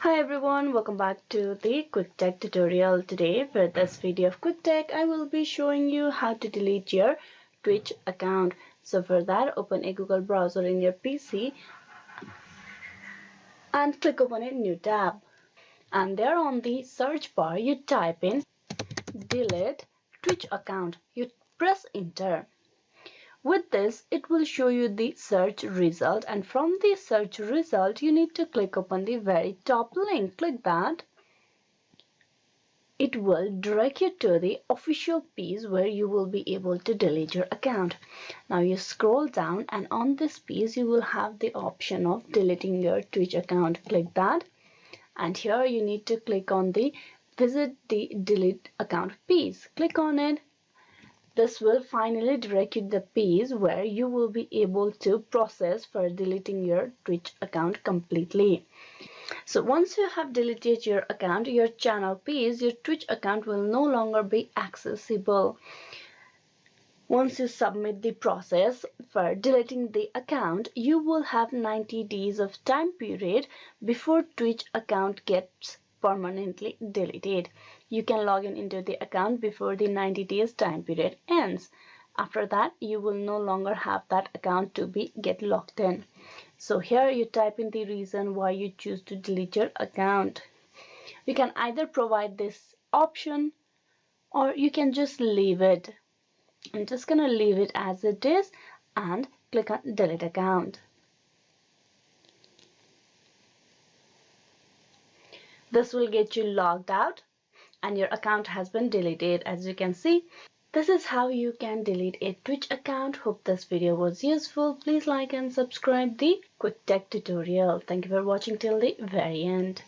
Hi everyone, welcome back to the Quick Tech tutorial. Today for this video of Quick Tech, I will be showing you how to delete your Twitch account. So for that, open a Google browser in your PC and click open a new tab. And there on the search bar, you type in delete Twitch account. You press enter. With this, it will show you the search result, and from the search result, you need to click upon the very top link. Click that. It will direct you to the official page where you will be able to delete your account. Now you scroll down, and on this page, you will have the option of deleting your Twitch account. Click that. And here you need to click on the visit the delete account page. Click on it. This will finally direct you to the page where you will be able to process for deleting your Twitch account completely. So once you have deleted your account, your channel page, your Twitch account will no longer be accessible. Once you submit the process for deleting the account, you will have 90 days of time period before Twitch account gets permanently deleted. You can log in into the account before the 90 days time period ends. After that, you will no longer have that account to get locked in. So here you type in the reason why you choose to delete your account. You can either provide this option or you can just leave it. I'm just gonna leave it as it is and click on delete account. This will get you logged out and your account has been deleted. As you can see, this is how you can delete a Twitch account. Hope this video was useful. Please like and subscribe the Quick Tech tutorial. Thank you for watching till the very end.